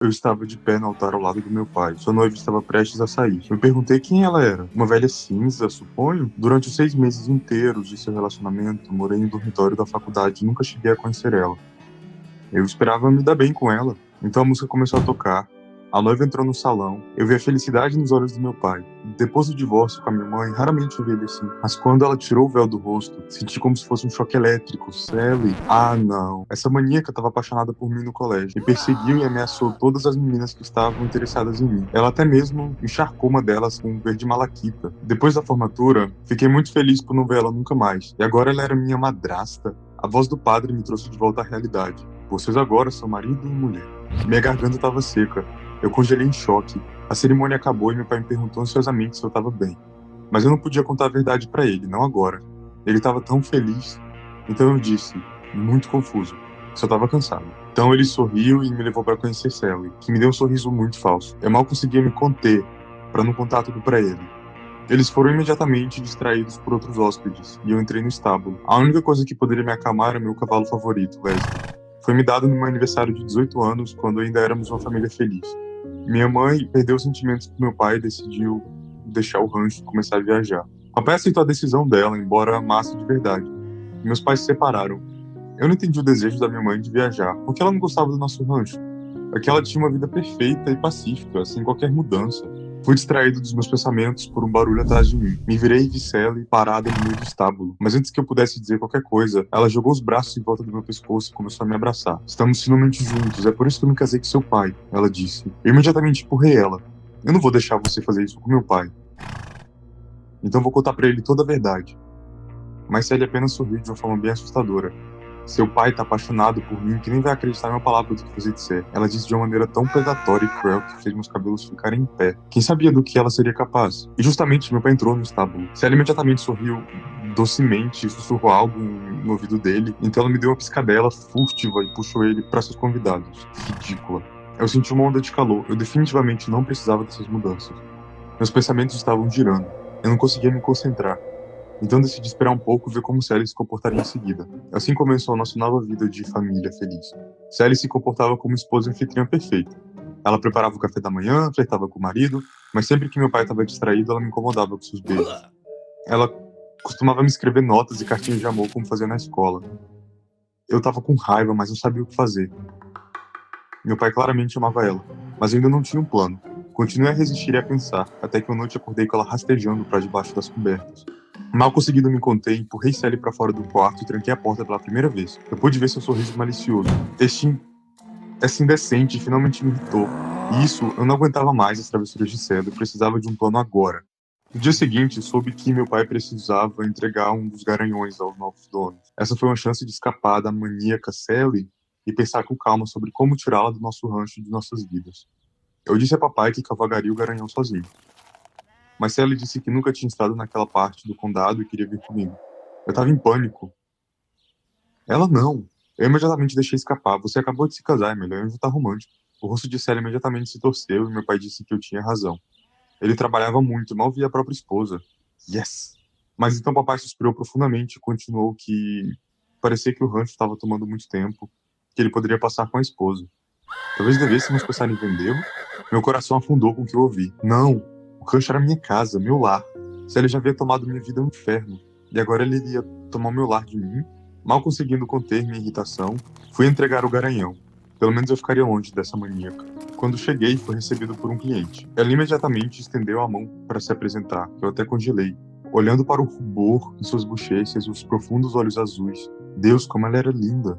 Eu estava de pé no altar ao lado do meu pai. Sua noiva estava prestes a sair. Eu perguntei quem ela era. Uma velha cinza, suponho? Durante os 6 meses inteiros de seu relacionamento, morei no dormitório da faculdade e nunca cheguei a conhecer ela. Eu esperava me dar bem com ela. Então a música começou a tocar. A noiva entrou no salão. Eu vi a felicidade nos olhos do meu pai. Depois do divórcio com a minha mãe, raramente eu vi ele assim. Mas quando ela tirou o véu do rosto, senti como se fosse um choque elétrico. Sally? Ah, não. Essa maníaca estava apaixonada por mim no colégio. Me perseguiu e ameaçou todas as meninas que estavam interessadas em mim. Ela até mesmo encharcou uma delas com um verde malaquita. Depois da formatura, fiquei muito feliz por não ver ela nunca mais. E agora ela era minha madrasta. A voz do padre me trouxe de volta à realidade. Vocês agora são marido e mulher. Minha garganta estava seca. Eu congelei em choque. A cerimônia acabou e meu pai me perguntou ansiosamente se eu estava bem. Mas eu não podia contar a verdade para ele, não agora. Ele estava tão feliz. Então eu disse, muito confuso, só estava cansado. Então ele sorriu e me levou para conhecer Sally, que me deu um sorriso muito falso. Eu mal conseguia me conter para não contar tudo para ele. Eles foram imediatamente distraídos por outros hóspedes, e eu entrei no estábulo. A única coisa que poderia me acalmar era meu cavalo favorito, Leslie. Foi me dado no meu aniversário de 18 anos, quando ainda éramos uma família feliz. Minha mãe perdeu os sentimentos com meu pai e decidiu deixar o rancho e começar a viajar. Papai aceitou a decisão dela, embora amasse de verdade. Meus pais se separaram. Eu não entendi o desejo da minha mãe de viajar, porque ela não gostava do nosso rancho. É que ela tinha uma vida perfeita e pacífica, sem qualquer mudança. Fui distraído dos meus pensamentos por um barulho atrás de mim. Me virei e vi Sally parada no meio do estábulo. Mas antes que eu pudesse dizer qualquer coisa, ela jogou os braços em volta do meu pescoço e começou a me abraçar. Estamos finalmente juntos, é por isso que eu me casei com seu pai, ela disse. Eu imediatamente empurrei ela. Eu não vou deixar você fazer isso com meu pai. Então vou contar pra ele toda a verdade. Mas Sally apenas sorriu de uma forma bem assustadora. Seu pai tá apaixonado por mim que nem vai acreditar em uma palavra do que você disser. Ela disse de uma maneira tão predatória e cruel que fez meus cabelos ficarem em pé. Quem sabia do que ela seria capaz? E justamente meu pai entrou no estábulo. Sally imediatamente sorriu docemente e sussurrou algo no ouvido dele. Então ela me deu uma piscadela furtiva e puxou ele para seus convidados. Ridícula. Eu senti uma onda de calor. Eu definitivamente não precisava dessas mudanças. Meus pensamentos estavam girando. Eu não conseguia me concentrar. Então decidi esperar um pouco e ver como Sally se comportaria em seguida. Assim começou a nossa nova vida de família feliz. Sally se comportava como esposa anfitriã perfeita. Ela preparava o café da manhã, flertava com o marido, mas sempre que meu pai estava distraído, ela me incomodava com seus beijos. Ela costumava me escrever notas e cartinhas de amor como fazia na escola. Eu estava com raiva, mas não sabia o que fazer. Meu pai claramente amava ela, mas ainda não tinha um plano. Continuei a resistir e a pensar, até que uma noite acordei com ela rastejando para debaixo das cobertas. Mal conseguindo me conter, empurrei Sally para fora do quarto e tranquei a porta pela primeira vez. Eu pude ver seu sorriso malicioso. Essa indecente finalmente me irritou. E isso, eu não aguentava mais as travessuras de Sally, eu precisava de um plano agora. No dia seguinte, soube que meu pai precisava entregar um dos garanhões aos novos donos. Essa foi uma chance de escapar da maníaca Sally e pensar com calma sobre como tirá-la do nosso rancho e de nossas vidas. Eu disse a papai que cavalgaria o garanhão sozinho. Mas Sally disse que nunca tinha estado naquela parte do condado e queria vir comigo. Eu estava em pânico. Ela não. Eu imediatamente deixei escapar. Você acabou de se casar, é melhor eu estar romântico. O rosto de Sally imediatamente se torceu e meu pai disse que eu tinha razão. Ele trabalhava muito, mal via a própria esposa. Yes! Mas então papai suspirou profundamente e continuou que parecia que o rancho estava tomando muito tempo, que ele poderia passar com a esposa. Talvez devêssemos pensar em vendê-lo. Meu coração afundou com o que eu ouvi. Não! O rancho era minha casa, meu lar. Se ele já havia tomado minha vida ao inferno, e agora ele iria tomar o meu lar de mim, mal conseguindo conter minha irritação, fui entregar o garanhão. Pelo menos eu ficaria longe dessa maníaca. Quando cheguei, fui recebido por um cliente. Ela imediatamente estendeu a mão para se apresentar. Eu até congelei, olhando para o rubor em suas bochechas e os profundos olhos azuis. Deus, como ela era linda!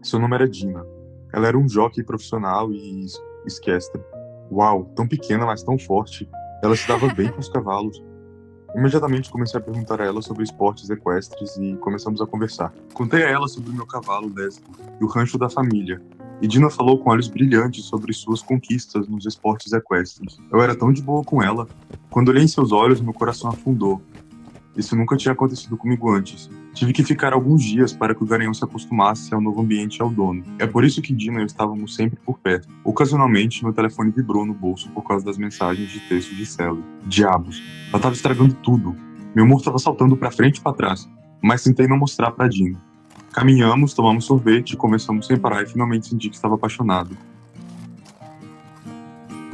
Seu nome era Dina. Ela era um jockey profissional e esquestre. Uau, tão pequena, mas tão forte. Ela se dava bem com os cavalos. Imediatamente comecei a perguntar a ela sobre esportes equestres e começamos a conversar. Contei a ela sobre o meu cavalo, Leslie, e o rancho da família. E Dina falou com olhos brilhantes sobre suas conquistas nos esportes equestres. Eu era tão de boa com ela. Quando olhei em seus olhos, meu coração afundou. Isso nunca tinha acontecido comigo antes. Tive que ficar alguns dias para que o garanhão se acostumasse ao novo ambiente e ao dono. É por isso que Dina e eu estávamos sempre por perto. Ocasionalmente, meu telefone vibrou no bolso por causa das mensagens de texto de Sally. Diabos, ela estava estragando tudo. Meu humor estava saltando para frente e para trás, mas tentei não mostrar para Dina. Caminhamos, tomamos sorvete, conversamos sem parar e finalmente senti que estava apaixonado.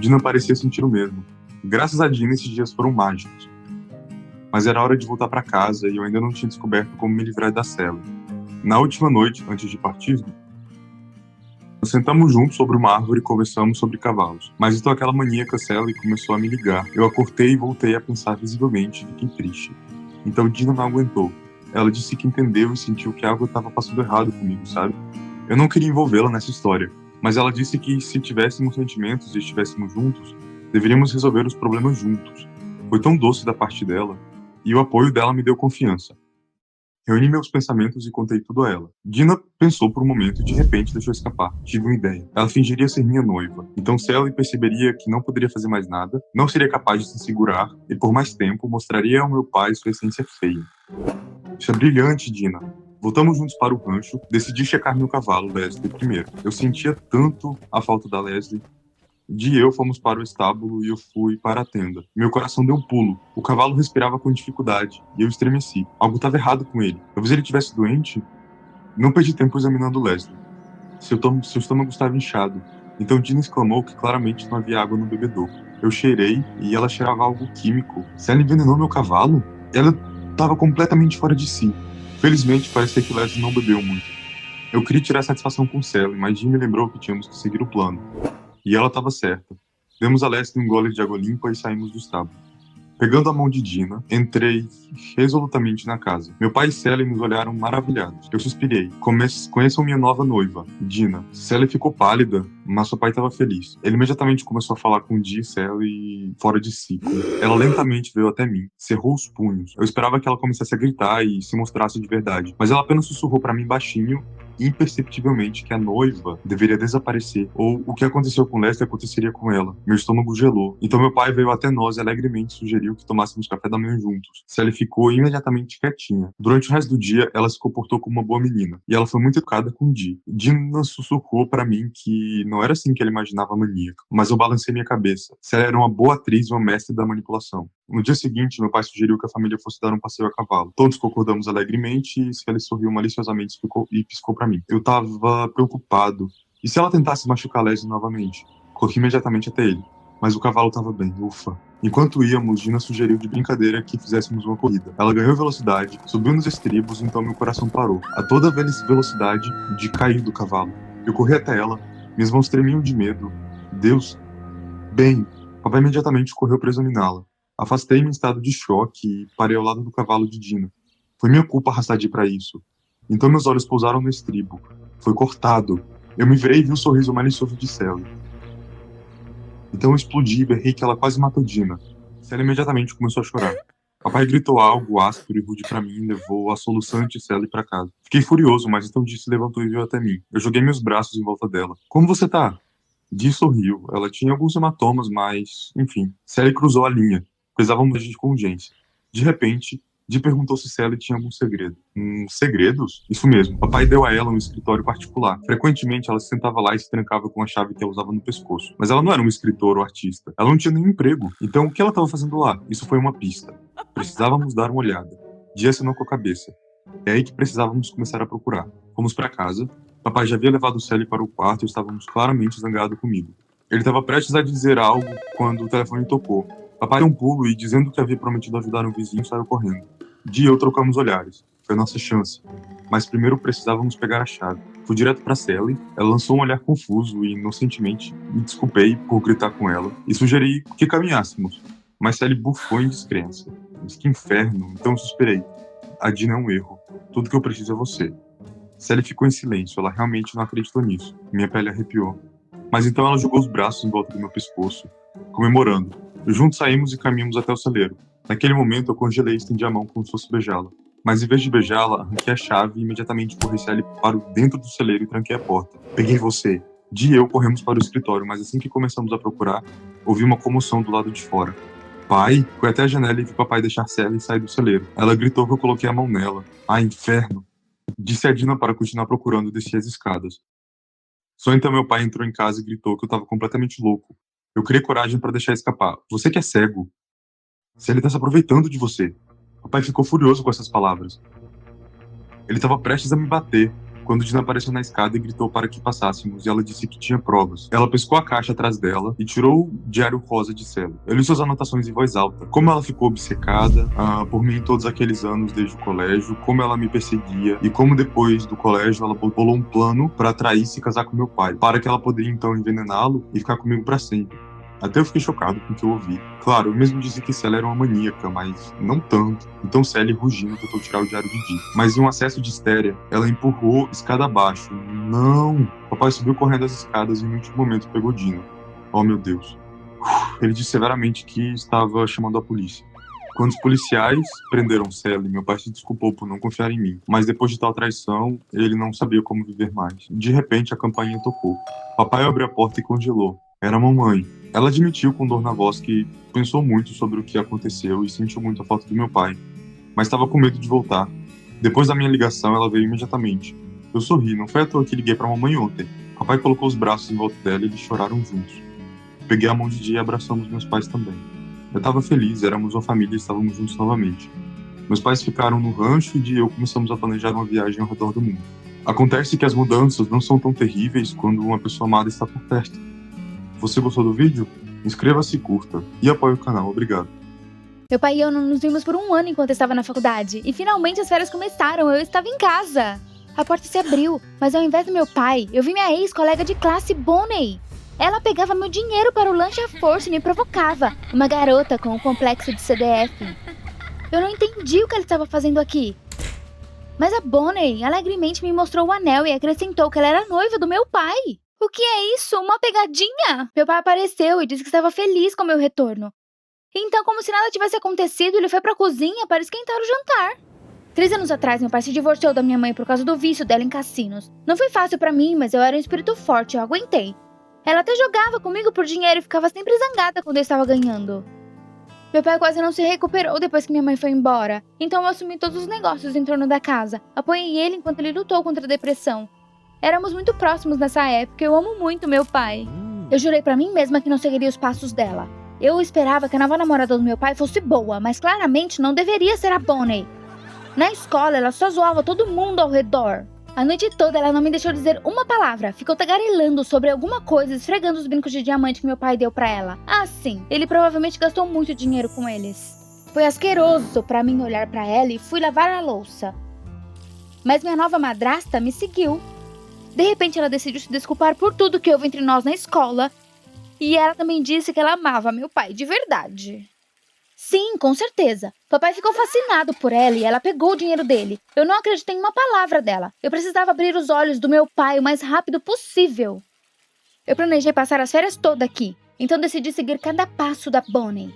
Dina parecia sentir o mesmo. Graças a Dina, esses dias foram mágicos. Mas era hora de voltar para casa e eu ainda não tinha descoberto como me livrar da cela. Na última noite, antes de partir, nós sentamos juntos sobre uma árvore e conversamos sobre cavalos. Mas então aquela maníaca Sally começou a me ligar. Eu acordei e voltei a pensar visivelmente e fiquei triste. Então Dina não aguentou. Ela disse que entendeu e sentiu que algo estava passando errado comigo, sabe? Eu não queria envolvê-la nessa história, mas ela disse que se tivéssemos sentimentos e estivéssemos juntos, deveríamos resolver os problemas juntos. Foi tão doce da parte dela, e o apoio dela me deu confiança. Reuni meus pensamentos e contei tudo a ela. Dina pensou por um momento e de repente deixou escapar. Tive uma ideia. Ela fingiria ser minha noiva. Então Sally perceberia que não poderia fazer mais nada, não seria capaz de se segurar e por mais tempo mostraria ao meu pai sua essência feia. Isso é brilhante, Dina. Voltamos juntos para o rancho. Decidi checar meu cavalo, Leslie, primeiro. Eu sentia tanto a falta da Leslie. Di e eu fomos para o estábulo e eu fui para a tenda. Meu coração deu um pulo. O cavalo respirava com dificuldade e eu estremeci. Algo estava errado com ele. Talvez ele estivesse doente. Não perdi tempo examinando Leslie. Seu estômago estava inchado. Então Dina exclamou que claramente não havia água no bebedouro. Eu cheirei e ela cheirava algo químico. Se ela envenenou meu cavalo? Ela estava completamente fora de si. Felizmente, parecia que Leslie não bebeu muito. Eu queria tirar satisfação com Sally, mas Jim me lembrou que tínhamos que seguir o plano. E ela estava certa. Demos a Leslie um gole de água limpa e saímos do estábulo. Pegando a mão de Dina, entrei resolutamente na casa. Meu pai e Sally nos olharam maravilhados. Eu suspirei. Conheçam minha nova noiva, Dina. Sally ficou pálida, mas seu pai estava feliz. Ele imediatamente começou a falar com Di e Sally fora de si. Ela lentamente veio até mim, cerrou os punhos. Eu esperava que ela começasse a gritar e se mostrasse de verdade, mas ela apenas sussurrou para mim baixinho, imperceptivelmente, que a noiva deveria desaparecer, ou o que aconteceu com Leslie aconteceria com ela. Meu estômago gelou. Então meu pai veio até nós e alegremente sugeriu que tomássemos café da manhã juntos. Sally ficou imediatamente quietinha. Durante o resto do dia, ela se comportou como uma boa menina, e ela foi muito educada com Di. Dina sussurrou para mim que não era assim que ela imaginava a maníaca, mas eu balancei minha cabeça. Sally era uma boa atriz e uma mestre da manipulação. No dia seguinte, meu pai sugeriu que a família fosse dar um passeio a cavalo. Todos concordamos alegremente e Sally sorriu maliciosamente e piscou para mim. Eu tava preocupado. E se ela tentasse machucar Leslie novamente? Corri imediatamente até ele. Mas o cavalo tava bem, ufa. Enquanto íamos, Dina sugeriu de brincadeira que fizéssemos uma corrida. Ela ganhou velocidade, subiu nos estribos, então meu coração parou. A toda velocidade de cair do cavalo. Eu corri até ela, minhas mãos tremiam de medo. Deus. Bem, papai imediatamente correu para examiná-la. Afastei-me em estado de choque e parei ao lado do cavalo de Dina. Foi minha culpa arrastar Di para isso. Então meus olhos pousaram no estribo. Foi cortado. Eu me virei e vi o sorriso malicioso de Sally. Então eu explodi e berrei que ela quase matou Dina. Sally imediatamente começou a chorar. Papai gritou algo áspero e rude para mim e levou a soluçante Sally para casa. Fiquei furioso, mas então Di se levantou e veio até mim. Eu joguei meus braços em volta dela. Como você tá? Di sorriu. Ela tinha alguns hematomas, mas... Enfim. Sally cruzou a linha. Precisávamos agir com urgência. De repente, Di perguntou se Sally tinha algum segredo. Segredos? Isso mesmo. Papai deu a ela um escritório particular. Frequentemente, ela se sentava lá e se trancava com a chave que ela usava no pescoço. Mas ela não era um escritor ou artista. Ela não tinha nenhum emprego. Então, o que ela estava fazendo lá? Isso foi uma pista. Precisávamos dar uma olhada. Di assinou com a cabeça. É aí que precisávamos começar a procurar. Fomos para casa. Papai já havia levado Sally para o quarto e estávamos claramente zangados comigo. Ele estava prestes a dizer algo quando o telefone tocou. Papai deu um pulo e, dizendo que havia prometido ajudar um vizinho, saiu correndo. Di e eu trocamos olhares. Foi a nossa chance. Mas primeiro precisávamos pegar a chave. Fui direto para Sally. Ela lançou um olhar confuso e, inocentemente, me desculpei por gritar com ela e sugeri que caminhássemos. Mas Sally bufou em descrença. Mas que inferno! Então eu suspirei. A Dina é um erro. Tudo que eu preciso é você. Sally ficou em silêncio. Ela realmente não acreditou nisso. Minha pele arrepiou. Mas então ela jogou os braços em volta do meu pescoço, comemorando. Juntos saímos e caminhamos até o celeiro. Naquele momento eu congelei e estendi a mão como se fosse beijá-la. Mas em vez de beijá-la, arranquei a chave e imediatamente corri Sally para dentro do celeiro e tranquei a porta. Peguei você. Di e eu corremos para o escritório, mas assim que começamos a procurar, ouvi uma comoção do lado de fora. Pai? Fui até a janela e vi papai deixar Sally sair do celeiro. Ela gritou que eu coloquei a mão nela. Ah, inferno! Disse a Dina para continuar procurando e desci as escadas. Só então meu pai entrou em casa e gritou que eu estava completamente louco. Eu criei coragem para deixar escapar. Você que é cego. Se ele está se aproveitando de você. Papai ficou furioso com essas palavras. Ele estava prestes a me bater. quando Dina apareceu na escada e gritou para que passássemos, e ela disse que tinha provas. Ela pescou a caixa atrás dela e tirou o diário rosa de Celo. Eu li suas anotações em voz alta. Como ela ficou obcecada por mim todos aqueles anos desde o colégio, como ela me perseguia e como depois do colégio ela bolou um plano para atrair e se casar com meu pai, para que ela poderia então envenená-lo e ficar comigo para sempre. Até eu fiquei chocado com o que eu ouvi. Claro, eu mesmo disse que Célia era uma maníaca, mas não tanto. Então Sally, rugindo, tentou tirar o diário de Dee. Mas em um acesso de histéria, ela empurrou escada abaixo. Não! Papai subiu correndo as escadas e no último momento pegou Dina. Oh, meu Deus. Ele disse severamente que estava chamando a polícia. Quando os policiais prenderam Sally, meu pai se desculpou por não confiar em mim. Mas depois de tal traição, ele não sabia como viver mais. De repente, a campainha tocou. Papai abriu a porta e congelou. Era a mamãe. Ela admitiu com dor na voz que pensou muito sobre o que aconteceu e sentiu muito a falta do meu pai, mas estava com medo de voltar. Depois da minha ligação, ela veio imediatamente. Eu sorri, não foi à toa que liguei para a mamãe ontem. Papai colocou os braços em volta dela e eles choraram juntos. Peguei a mão de Dia e abraçamos meus pais também. Eu estava feliz, éramos uma família e estávamos juntos novamente. Meus pais ficaram no rancho e Dia e eu começamos a planejar uma viagem ao redor do mundo. Acontece que as mudanças não são tão terríveis quando uma pessoa amada está por perto. Você gostou do vídeo? Inscreva-se e curta. E apoie o canal. Obrigado. Meu pai e eu não nos vimos por um ano enquanto eu estava na faculdade. E finalmente as férias começaram, eu estava em casa. A porta se abriu, mas ao invés do meu pai, eu vi minha ex-colega de classe, Bonnie. Ela pegava meu dinheiro para o lanche à força e me provocava. Uma garota com um complexo de CDF. Eu não entendi o que ela estava fazendo aqui. Mas a Bonnie alegremente me mostrou o anel e acrescentou que ela era noiva do meu pai. O que é isso? Uma pegadinha? Meu pai apareceu e disse que estava feliz com meu retorno. Então, como se nada tivesse acontecido, ele foi pra cozinha para esquentar o jantar. 3 anos atrás, meu pai se divorciou da minha mãe por causa do vício dela em cassinos. Não foi fácil pra mim, mas eu era um espírito forte, eu aguentei. Ela até jogava comigo por dinheiro e ficava sempre zangada quando eu estava ganhando. Meu pai quase não se recuperou depois que minha mãe foi embora. Então eu assumi todos os negócios em torno da casa. Apoiei ele enquanto ele lutou contra a depressão. Éramos muito próximos nessa época, eu amo muito meu pai. Eu jurei pra mim mesma que não seguiria os passos dela. Eu esperava que a nova namorada do meu pai fosse boa, mas claramente não deveria ser a Bonnie. Na escola, ela só zoava todo mundo ao redor. A noite toda ela não me deixou dizer uma palavra, ficou tagarelando sobre alguma coisa, esfregando os brincos de diamante que meu pai deu pra ela. Ah, sim, ele provavelmente gastou muito dinheiro com eles. Foi asqueroso pra mim olhar pra ela e fui lavar a louça. Mas minha nova madrasta me seguiu. De repente ela decidiu se desculpar por tudo que houve entre nós na escola. E ela também disse que ela amava meu pai de verdade. Sim, com certeza. Papai ficou fascinado por ela e ela pegou o dinheiro dele. Eu não acreditei em uma palavra dela. Eu precisava abrir os olhos do meu pai o mais rápido possível. Eu planejei passar as férias todas aqui. Então decidi seguir cada passo da Bonnie.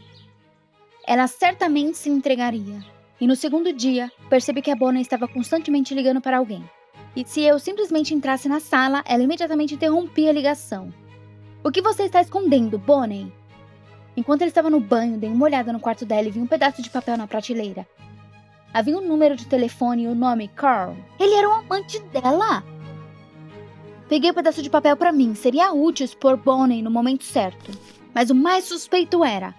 Ela certamente se entregaria. E no segundo dia, percebi que a Bonnie estava constantemente ligando para alguém. E se eu simplesmente entrasse na sala, ela imediatamente interrompia a ligação. O que você está escondendo, Bonnie? Enquanto ele estava no banho, dei uma olhada no quarto dela e vi um pedaço de papel na prateleira. Havia um número de telefone e o nome Carl. Ele era um amante dela! Peguei o pedaço de papel pra mim, seria útil expor Bonnie no momento certo. Mas o mais suspeito era...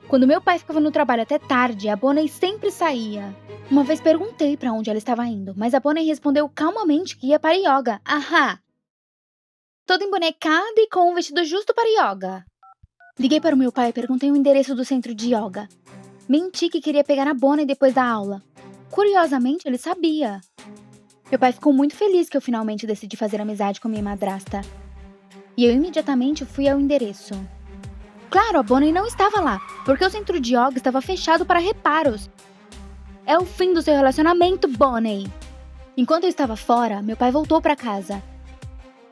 Quando meu pai ficava no trabalho até tarde, a Bonnie sempre saía. Uma vez perguntei pra onde ela estava indo, mas a Bonnie respondeu calmamente que ia para yoga. Ahá! Toda embonecada e com um vestido justo para yoga. Liguei para o meu pai e perguntei o endereço do centro de yoga. Menti que queria pegar a Bonnie depois da aula. Curiosamente, ele sabia. Meu pai ficou muito feliz que eu finalmente decidi fazer amizade com minha madrasta. E eu imediatamente fui ao endereço. Claro, a Bonnie não estava lá, porque o centro de yoga estava fechado para reparos. É o fim do seu relacionamento, Bonnie. Enquanto eu estava fora, meu pai voltou para casa.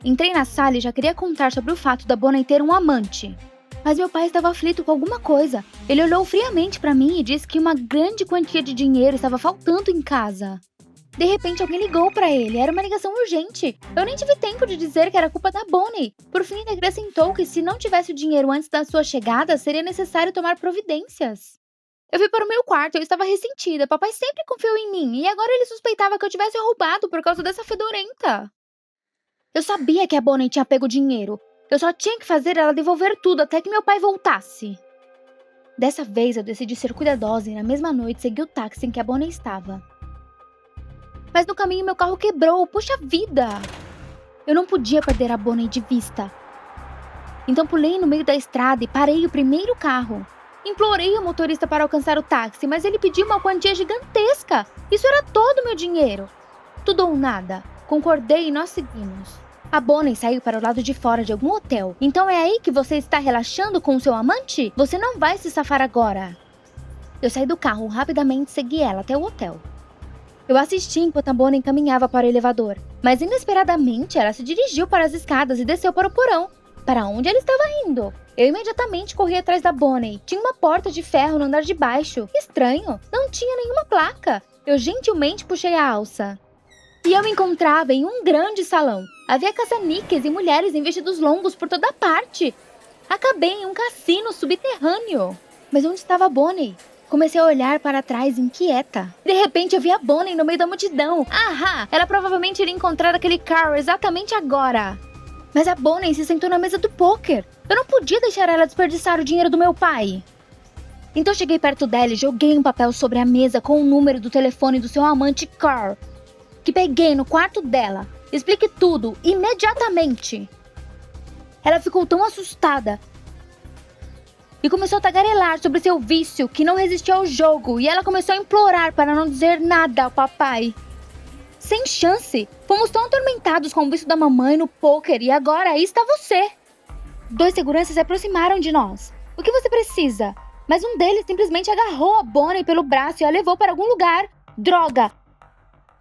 Entrei na sala e já queria contar sobre o fato da Bonnie ter um amante. Mas meu pai estava aflito com alguma coisa. Ele olhou friamente para mim e disse que uma grande quantia de dinheiro estava faltando em casa. De repente, alguém ligou para ele. Era uma ligação urgente. Eu nem tive tempo de dizer que era culpa da Bonnie. Por fim, ele acrescentou que se não tivesse o dinheiro antes da sua chegada, seria necessário tomar providências. Eu fui para o meu quarto, eu estava ressentida. Papai sempre confiou em mim e agora ele suspeitava que eu tivesse roubado por causa dessa fedorenta. Eu sabia que a Bonnie tinha pego o dinheiro. Eu só tinha que fazer ela devolver tudo até que meu pai voltasse. Dessa vez, eu decidi ser cuidadosa e na mesma noite segui o táxi em que a Bonnie estava. Mas no caminho meu carro quebrou, puxa vida! Eu não podia perder a Bonnie de vista. Então pulei no meio da estrada e parei o primeiro carro. Implorei o motorista para alcançar o táxi, mas ele pediu uma quantia gigantesca. Isso era todo o meu dinheiro. Tudo ou nada. Concordei e nós seguimos. A Bonnie saiu para o lado de fora de algum hotel. Então é aí que você está relaxando com o seu amante? Você não vai se safar agora. Eu saí do carro rapidamente e segui ela até o hotel. Eu assisti enquanto a Bonnie caminhava para o elevador. Mas inesperadamente ela se dirigiu para as escadas e desceu para o porão. Para onde ela estava indo? Eu imediatamente corri atrás da Bonnie. Tinha uma porta de ferro no andar de baixo. Estranho, não tinha nenhuma placa. Eu gentilmente puxei a alça. E eu me encontrava em um grande salão. Havia caça-níqueis e mulheres em vestidos longos por toda parte. Acabei em um cassino subterrâneo. Mas onde estava a Bonnie? Comecei a olhar para trás inquieta. De repente eu vi a Bonnie no meio da multidão. Ahá! Ela provavelmente iria encontrar aquele Carl exatamente agora. Mas a Bonnie se sentou na mesa do pôquer. Eu não podia deixar ela desperdiçar o dinheiro do meu pai. Então cheguei perto dela e joguei um papel sobre a mesa com o número do telefone do seu amante Carl, que peguei no quarto dela. Explique tudo, imediatamente. Ela ficou tão assustada e começou a tagarelar sobre seu vício que não resistiu ao jogo. E ela começou a implorar para não dizer nada ao papai. Sem chance. Fomos tão atormentados com o vício da mamãe no pôquer e agora aí está você. 2 seguranças se aproximaram de nós. O que você precisa? Mas um deles simplesmente agarrou a Bonnie pelo braço e a levou para algum lugar. Droga!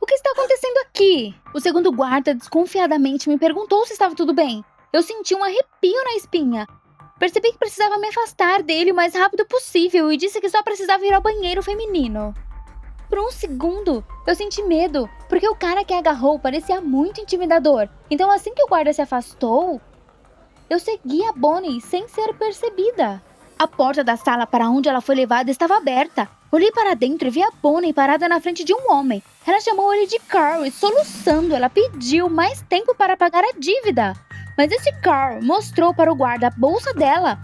O que está acontecendo aqui? O segundo guarda desconfiadamente me perguntou se estava tudo bem. Eu senti um arrepio na espinha. Percebi que precisava me afastar dele o mais rápido possível e disse que só precisava ir ao banheiro feminino. Por um segundo, eu senti medo, porque o cara que a agarrou parecia muito intimidador. Então assim que o guarda se afastou, eu segui a Bonnie sem ser percebida. A porta da sala para onde ela foi levada estava aberta. Olhei para dentro e vi a Bonnie parada na frente de um homem. Ela chamou ele de Carl e, soluçando, ela pediu mais tempo para pagar a dívida. Mas esse Carl mostrou para o guarda a bolsa dela.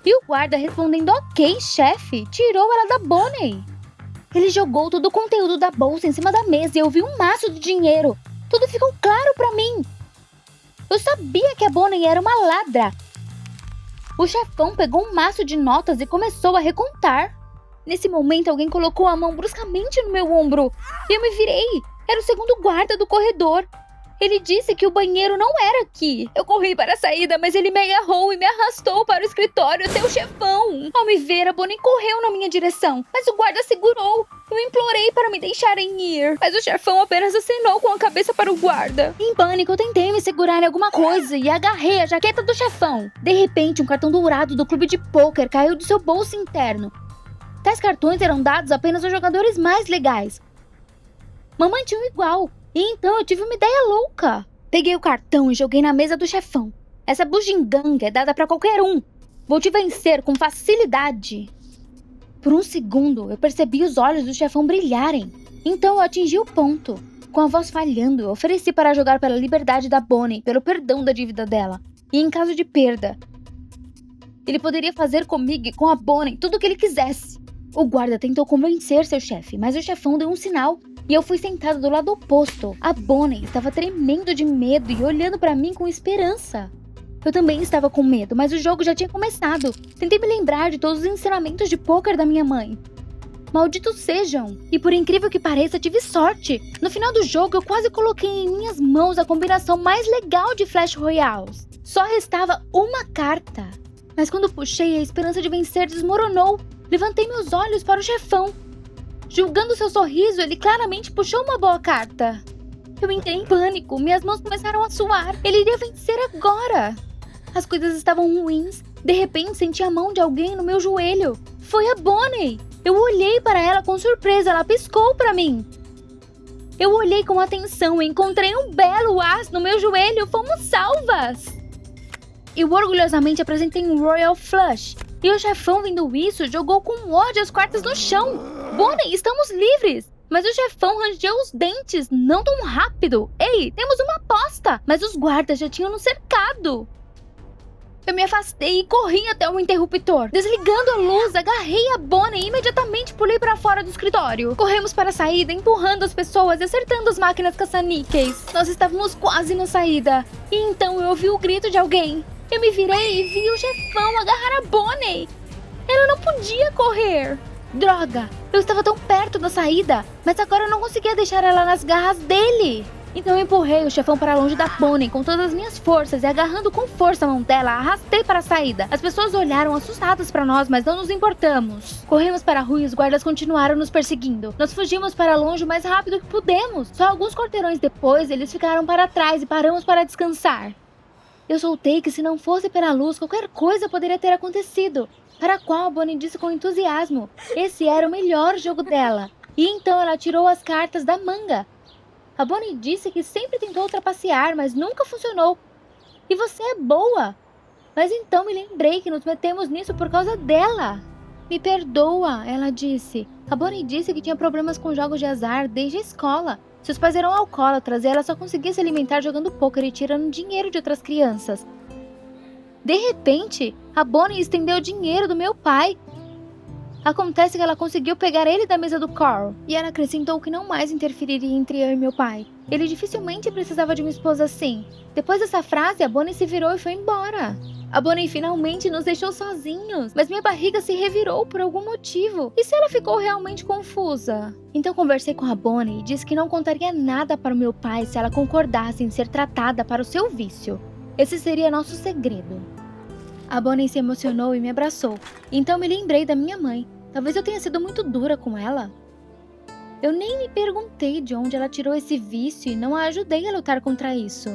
E o guarda, respondendo ok, chefe, tirou ela da Bonnie. Ele jogou todo o conteúdo da bolsa em cima da mesa e eu vi um maço de dinheiro. Tudo ficou claro para mim. Eu sabia que a Bonnie era uma ladra. O chefão pegou um maço de notas e começou a recontar. Nesse momento, alguém colocou a mão bruscamente no meu ombro. E eu me virei. Era o segundo guarda do corredor. Ele disse que o banheiro não era aqui. Eu corri para a saída, mas ele me agarrou e me arrastou para o escritório até o chefão. Ao me ver, a Bonnie correu na minha direção, mas o guarda segurou. Eu implorei para me deixarem ir, mas o chefão apenas acenou com a cabeça para o guarda. Em pânico, eu tentei me segurar em alguma coisa e agarrei a jaqueta do chefão. De repente, um cartão dourado do clube de pôquer caiu do seu bolso interno. Tais cartões eram dados apenas aos jogadores mais legais. Mamãe tinha um igual. E então eu tive uma ideia louca. Peguei o cartão e joguei na mesa do chefão. Essa bugiganga é dada pra qualquer um. Vou te vencer com facilidade. Por um segundo, eu percebi os olhos do chefão brilharem. Então eu atingi o ponto. Com a voz falhando, eu ofereci para jogar pela liberdade da Bonnie, pelo perdão da dívida dela. E em caso de perda, ele poderia fazer comigo e com a Bonnie tudo o que ele quisesse. O guarda tentou convencer seu chefe, mas o chefão deu um sinal. E eu fui sentada do lado oposto. A Bonnie estava tremendo de medo e olhando para mim com esperança. Eu também estava com medo, mas o jogo já tinha começado. Tentei me lembrar de todos os ensinamentos de pôquer da minha mãe. Malditos sejam! E por incrível que pareça, tive sorte. No final do jogo, eu quase coloquei em minhas mãos a combinação mais legal de Flash Royales. Só restava uma carta. Mas quando puxei, a esperança de vencer desmoronou. Levantei meus olhos para o chefão. Julgando seu sorriso, ele claramente puxou uma boa carta. Eu entrei em pânico, minhas mãos começaram a suar. Ele iria vencer agora. As coisas estavam ruins. De repente, senti a mão de alguém no meu joelho. Foi a Bonnie. Eu olhei para ela com surpresa, ela piscou para mim. Eu olhei com atenção e encontrei um belo as no meu joelho. Fomos salvas. Eu orgulhosamente apresentei um Royal Flush. E o chefão, vendo isso, jogou com ódio as cartas no chão. Bonnie, estamos livres! Mas o chefão rangeu os dentes, não tão rápido. Ei, temos uma aposta! Mas os guardas já tinham nos cercado. Eu me afastei e corri até o interruptor. Desligando a luz, agarrei a Bonnie e imediatamente pulei para fora do escritório. Corremos para a saída, empurrando as pessoas e acertando as máquinas caça-níqueis. Nós estávamos quase na saída. E então eu ouvi o grito de alguém. Eu me virei e vi o chefão agarrar a Bonnie. Ela não podia correr. Droga, eu estava tão perto da saída, mas agora eu não conseguia deixar ela nas garras dele. Então eu empurrei o chefão para longe da Bonnie com todas as minhas forças e agarrando com força a mão dela, arrastei para a saída. As pessoas olharam assustadas para nós, mas não nos importamos. Corremos para a rua e os guardas continuaram nos perseguindo. Nós fugimos para longe o mais rápido que pudemos. Só alguns quarteirões depois, eles ficaram para trás e paramos para descansar. Eu soltei que se não fosse pela luz, qualquer coisa poderia ter acontecido. Para a qual Bonnie disse com entusiasmo. Esse era o melhor jogo dela. E então ela tirou as cartas da manga. A Bonnie disse que sempre tentou trapacear, mas nunca funcionou. E você é boa. Mas então me lembrei que nos metemos nisso por causa dela. Me perdoa, ela disse. A Bonnie disse que tinha problemas com jogos de azar desde a escola. Seus pais eram alcoólatras e ela só conseguia se alimentar jogando pôquer e tirando dinheiro de outras crianças. De repente, a Bonnie estendeu o dinheiro do meu pai. Acontece que ela conseguiu pegar ele da mesa do Carl. E ela acrescentou que não mais interferiria entre eu e meu pai. Ele dificilmente precisava de uma esposa assim. Depois dessa frase, a Bonnie se virou e foi embora. A Bonnie finalmente nos deixou sozinhos. Mas minha barriga se revirou por algum motivo. E se ela ficou realmente confusa? Então conversei com a Bonnie e disse que não contaria nada para o meu pai se ela concordasse em ser tratada para o seu vício. Esse seria nosso segredo. A Bonnie se emocionou e me abraçou. Então me lembrei da minha mãe. Talvez eu tenha sido muito dura com ela. Eu nem me perguntei de onde ela tirou esse vício e não a ajudei a lutar contra isso.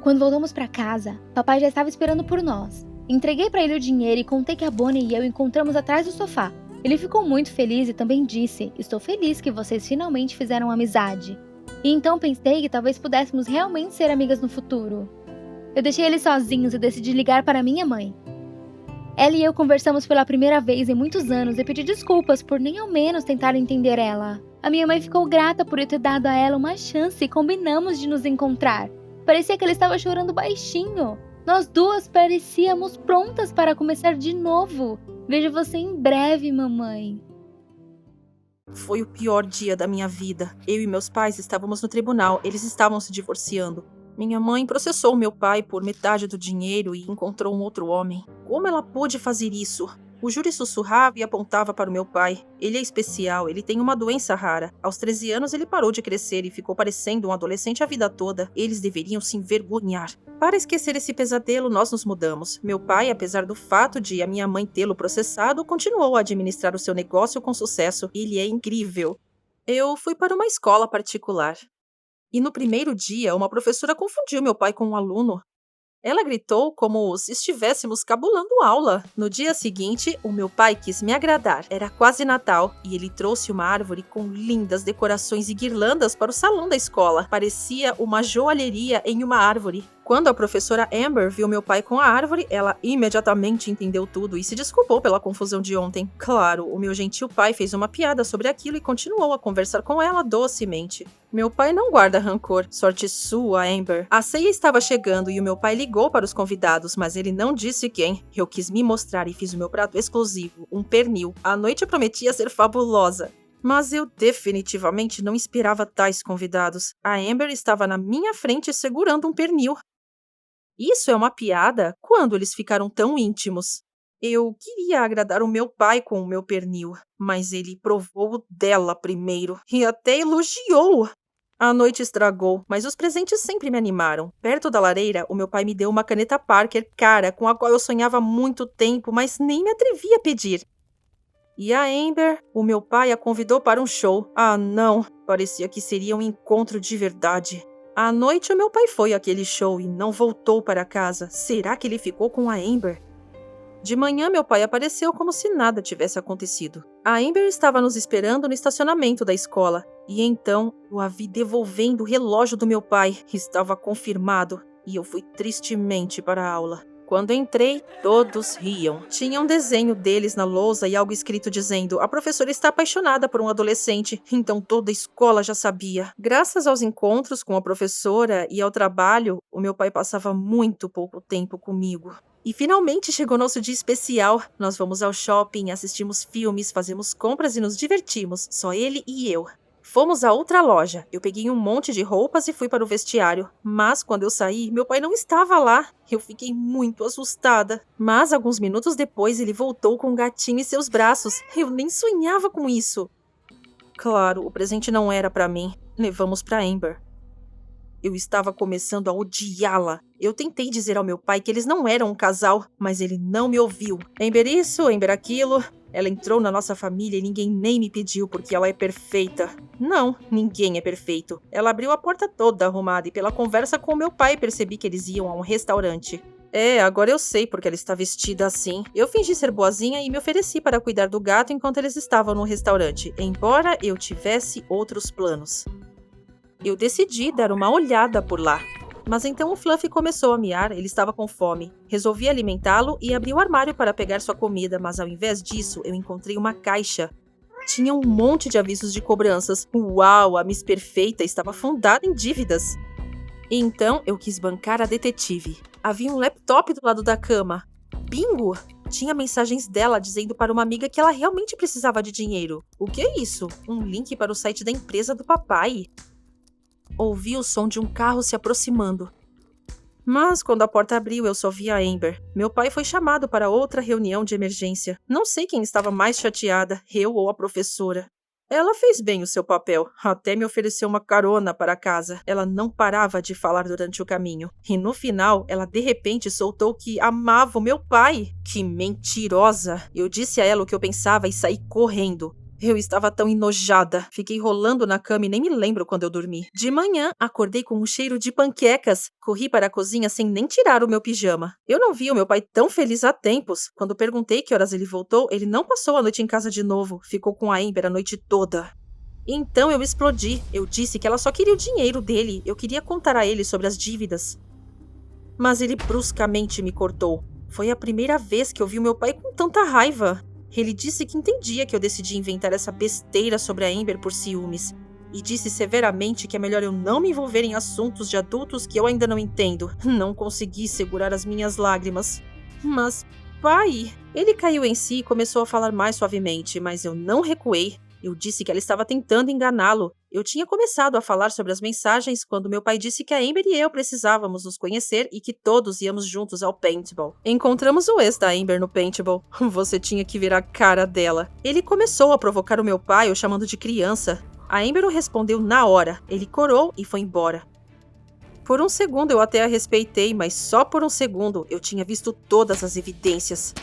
Quando voltamos para casa, papai já estava esperando por nós. Entreguei para ele o dinheiro e contei que a Bonnie e eu encontramos atrás do sofá. Ele ficou muito feliz e também disse: "Estou feliz que vocês finalmente fizeram amizade." E então pensei que talvez pudéssemos realmente ser amigas no futuro. Eu deixei eles sozinhos e decidi ligar para minha mãe. Ela e eu conversamos pela primeira vez em muitos anos e pedi desculpas por nem ao menos tentar entender ela. A minha mãe ficou grata por eu ter dado a ela uma chance e combinamos de nos encontrar. Parecia que ela estava chorando baixinho. Nós duas parecíamos prontas para começar de novo. Vejo você em breve, mamãe. Foi o pior dia da minha vida. Eu e meus pais estávamos no tribunal, eles estavam se divorciando. Minha mãe processou meu pai por metade do dinheiro e encontrou um outro homem. Como ela pôde fazer isso? O júri sussurrava e apontava para o meu pai. Ele é especial, ele tem uma doença rara. Aos 13 anos ele parou de crescer e ficou parecendo um adolescente a vida toda. Eles deveriam se envergonhar. Para esquecer esse pesadelo, nós nos mudamos. Meu pai, apesar do fato de a minha mãe tê-lo processado, continuou a administrar o seu negócio com sucesso. Ele é incrível. Eu fui para uma escola particular. E no primeiro dia, uma professora confundiu meu pai com um aluno. Ela gritou como se estivéssemos cabulando aula. No dia seguinte, o meu pai quis me agradar. Era quase Natal e ele trouxe uma árvore com lindas decorações e guirlandas para o salão da escola. Parecia uma joalheria em uma árvore. Quando a professora Amber viu meu pai com a árvore, ela imediatamente entendeu tudo e se desculpou pela confusão de ontem. Claro, o meu gentil pai fez uma piada sobre aquilo e continuou a conversar com ela docemente. Meu pai não guarda rancor. Sorte sua, Amber. A ceia estava chegando e o meu pai ligou para os convidados, mas ele não disse quem. Eu quis me mostrar e fiz o meu prato exclusivo, um pernil. A noite prometia ser fabulosa. Mas eu definitivamente não esperava tais convidados. A Amber estava na minha frente segurando um pernil. Isso é uma piada? Quando eles ficaram tão íntimos? Eu queria agradar o meu pai com o meu pernil, mas ele provou o dela primeiro e até elogiou. A noite estragou, mas os presentes sempre me animaram. Perto da lareira, o meu pai me deu uma caneta Parker cara, com a qual eu sonhava há muito tempo, mas nem me atrevi a pedir. E a Amber, o meu pai a convidou para um show. Ah, não, parecia que seria um encontro de verdade. À noite, o meu pai foi àquele show e não voltou para casa. Será que ele ficou com a Amber? De manhã, meu pai apareceu como se nada tivesse acontecido. A Amber estava nos esperando no estacionamento da escola. E então, eu a vi devolvendo o relógio do meu pai. Estava confirmado. E eu fui tristemente para a aula. Quando entrei, todos riam. Tinha um desenho deles na lousa e algo escrito dizendo: "A professora está apaixonada por um adolescente." Então toda a escola já sabia. Graças aos encontros com a professora e ao trabalho, o meu pai passava muito pouco tempo comigo. E finalmente chegou nosso dia especial. Nós vamos ao shopping, assistimos filmes, fazemos compras e nos divertimos. Só ele e eu. Fomos a outra loja. Eu peguei um monte de roupas e fui para o vestiário. Mas quando eu saí, meu pai não estava lá. Eu fiquei muito assustada. Mas alguns minutos depois ele voltou com um gatinho em seus braços. Eu nem sonhava com isso. Claro, o presente não era para mim. Levamos para Amber. Eu estava começando a odiá-la. Eu tentei dizer ao meu pai que eles não eram um casal, mas ele não me ouviu. Amber isso, Amber aquilo. Ela entrou na nossa família e ninguém nem me pediu porque ela é perfeita. Não, ninguém é perfeito. Ela abriu a porta toda arrumada e pela conversa com meu pai percebi que eles iam a um restaurante. Agora eu sei porque ela está vestida assim. Eu fingi ser boazinha e me ofereci para cuidar do gato enquanto eles estavam no restaurante, embora eu tivesse outros planos. Eu decidi dar uma olhada por lá. Mas então o Fluffy começou a miar, ele estava com fome. Resolvi alimentá-lo e abri o armário para pegar sua comida, mas ao invés disso, eu encontrei uma caixa. Tinha um monte de avisos de cobranças. Uau, a Miss Perfeita estava afundada em dívidas. E então eu quis bancar a detetive. Havia um laptop do lado da cama. Bingo! Tinha mensagens dela dizendo para uma amiga que ela realmente precisava de dinheiro. O que é isso? Um link para o site da empresa do papai. Ouvi o som de um carro se aproximando. Mas quando a porta abriu, eu só vi a Amber. Meu pai foi chamado para outra reunião de emergência. Não sei quem estava mais chateada, eu ou a professora. Ela fez bem o seu papel, até me ofereceu uma carona para casa. Ela não parava de falar durante o caminho. E no final, ela de repente soltou que amava o meu pai. Que mentirosa! Eu disse a ela o que eu pensava e saí correndo. Eu estava tão enojada. Fiquei rolando na cama e nem me lembro quando eu dormi. De manhã, acordei com um cheiro de panquecas. Corri para a cozinha sem nem tirar o meu pijama. Eu não vi o meu pai tão feliz há tempos. Quando perguntei que horas ele voltou, ele não passou a noite em casa de novo. Ficou com a Amber a noite toda. Então eu explodi. Eu disse que ela só queria o dinheiro dele. Eu queria contar a ele sobre as dívidas. Mas ele bruscamente me cortou. Foi a primeira vez que eu vi o meu pai com tanta raiva. Ele disse que entendia que eu decidi inventar essa besteira sobre a Amber por ciúmes. E disse severamente que é melhor eu não me envolver em assuntos de adultos que eu ainda não entendo. Não consegui segurar as minhas lágrimas. Mas, pai... Ele caiu em si e começou a falar mais suavemente, mas eu não recuei. Eu disse que ela estava tentando enganá-lo. Eu tinha começado a falar sobre as mensagens quando meu pai disse que a Amber e eu precisávamos nos conhecer e que todos íamos juntos ao paintball. Encontramos o ex da Amber no paintball. Você tinha que ver a cara dela. Ele começou a provocar o meu pai, o chamando de criança. A Amber o respondeu na hora. Ele corou e foi embora. Por um segundo eu até a respeitei, mas só por um segundo eu tinha visto todas as evidências.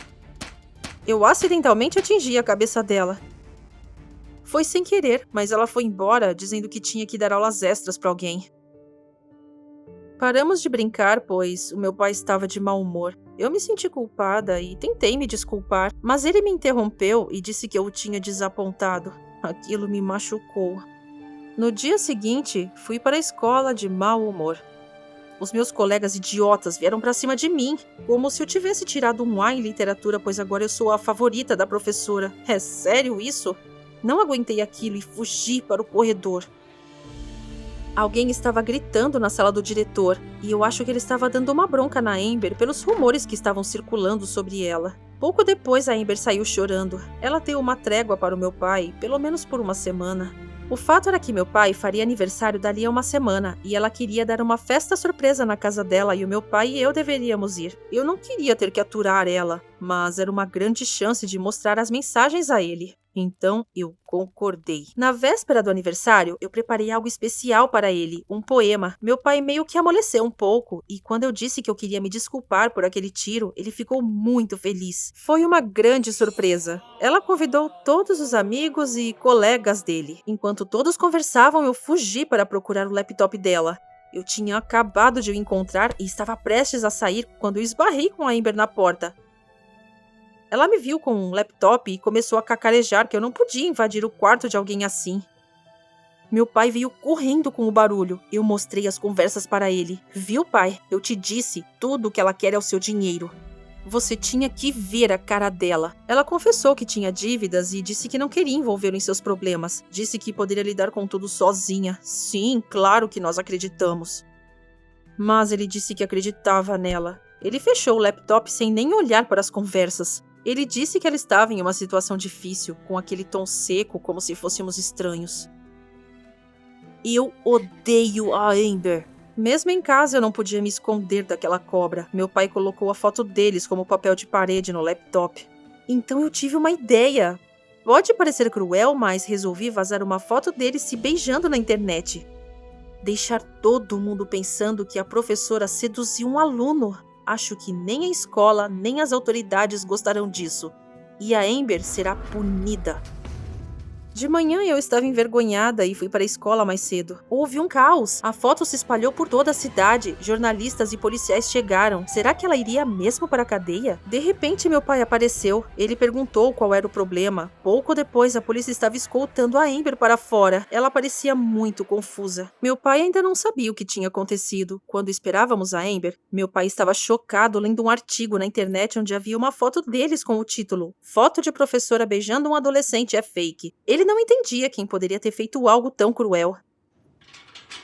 Eu acidentalmente atingi a cabeça dela. Foi sem querer, mas ela foi embora, dizendo que tinha que dar aulas extras para alguém. Paramos de brincar, pois o meu pai estava de mau humor. Eu me senti culpada e tentei me desculpar, mas ele me interrompeu e disse que eu o tinha desapontado. Aquilo me machucou. No dia seguinte, fui para a escola de mau humor. Os meus colegas idiotas vieram para cima de mim, como se eu tivesse tirado um A em literatura, pois agora eu sou a favorita da professora. É sério isso? Não aguentei aquilo e fugi para o corredor. Alguém estava gritando na sala do diretor, e eu acho que ele estava dando uma bronca na Amber pelos rumores que estavam circulando sobre ela. Pouco depois, a Amber saiu chorando. Ela deu uma trégua para o meu pai, pelo menos por uma semana. O fato era que meu pai faria aniversário dali a uma semana, e ela queria dar uma festa surpresa na casa dela, e o meu pai e eu deveríamos ir. Eu não queria ter que aturar ela, mas era uma grande chance de mostrar as mensagens a ele. Então, eu concordei. Na véspera do aniversário, eu preparei algo especial para ele, um poema. Meu pai meio que amoleceu um pouco, e quando eu disse que eu queria me desculpar por aquele tiro, ele ficou muito feliz. Foi uma grande surpresa. Ela convidou todos os amigos e colegas dele. Enquanto todos conversavam, eu fugi para procurar o laptop dela. Eu tinha acabado de o encontrar e estava prestes a sair quando eu esbarrei com a Amber na porta. Ela me viu com um laptop e começou a cacarejar que eu não podia invadir o quarto de alguém assim. Meu pai veio correndo com o barulho. Eu mostrei as conversas para ele. Viu, pai? Eu te disse, tudo o que ela quer é o seu dinheiro. Você tinha que ver a cara dela. Ela confessou que tinha dívidas e disse que não queria envolvê-lo em seus problemas. Disse que poderia lidar com tudo sozinha. Sim, claro que nós acreditamos. Mas ele disse que acreditava nela. Ele fechou o laptop sem nem olhar para as conversas. Ele disse que ela estava em uma situação difícil, com aquele tom seco, como se fôssemos estranhos. Eu odeio a Amber. Mesmo em casa eu não podia me esconder daquela cobra. Meu pai colocou a foto deles como papel de parede no laptop. Então eu tive uma ideia. Pode parecer cruel, mas resolvi vazar uma foto deles se beijando na internet. Deixar todo mundo pensando que a professora seduziu um aluno. Acho que nem a escola, nem as autoridades gostarão disso. E a Amber será punida. De manhã eu estava envergonhada e fui para a escola mais cedo. Houve um caos. A foto se espalhou por toda a cidade. Jornalistas e policiais chegaram. Será que ela iria mesmo para a cadeia? De repente meu pai apareceu. Ele perguntou qual era o problema. Pouco depois a polícia estava escoltando a Amber para fora. Ela parecia muito confusa. Meu pai ainda não sabia o que tinha acontecido. Quando esperávamos a Amber, meu pai estava chocado lendo um artigo na internet onde havia uma foto deles com o título "Foto de professora beijando um adolescente é fake". Ele não entendia quem poderia ter feito algo tão cruel.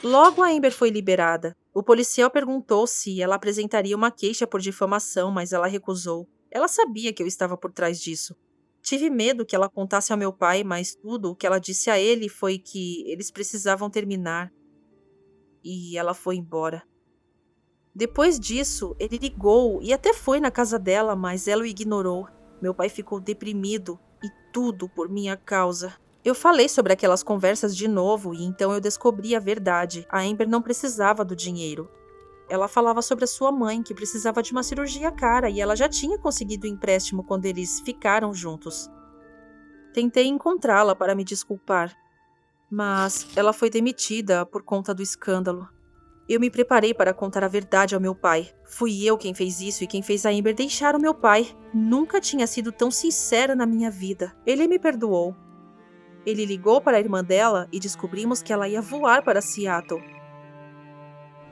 Logo a Amber foi liberada. O policial perguntou se ela apresentaria uma queixa por difamação, mas ela recusou. Ela sabia que eu estava por trás disso. Tive medo que ela contasse ao meu pai, mas tudo o que ela disse a ele foi que eles precisavam terminar. E ela foi embora. Depois disso, ele ligou e até foi na casa dela, mas ela o ignorou. Meu pai ficou deprimido e tudo por minha causa. Eu falei sobre aquelas conversas de novo e então eu descobri a verdade. A Amber não precisava do dinheiro. Ela falava sobre a sua mãe, que precisava de uma cirurgia cara, e ela já tinha conseguido o empréstimo quando eles ficaram juntos. Tentei encontrá-la para me desculpar, mas ela foi demitida por conta do escândalo. Eu me preparei para contar a verdade ao meu pai. Fui eu quem fez isso e quem fez a Amber deixar o meu pai. Nunca tinha sido tão sincera na minha vida. Ele me perdoou. Ele ligou para a irmã dela e descobrimos que ela ia voar para Seattle.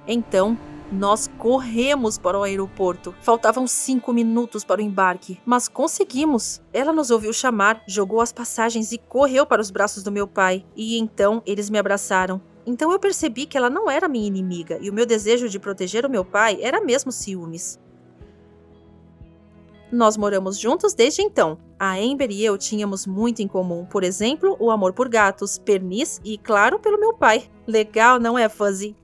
Então, nós corremos para o aeroporto. Faltavam 5 minutos para o embarque, mas conseguimos. Ela nos ouviu chamar, jogou as passagens e correu para os braços do meu pai. E então, eles me abraçaram. Então eu percebi que ela não era minha inimiga e o meu desejo de proteger o meu pai era mesmo ciúmes. Nós moramos juntos desde então. A Amber e eu tínhamos muito em comum. Por exemplo, o amor por gatos, pernis e, claro, pelo meu pai. Legal, não é, Fuzzy?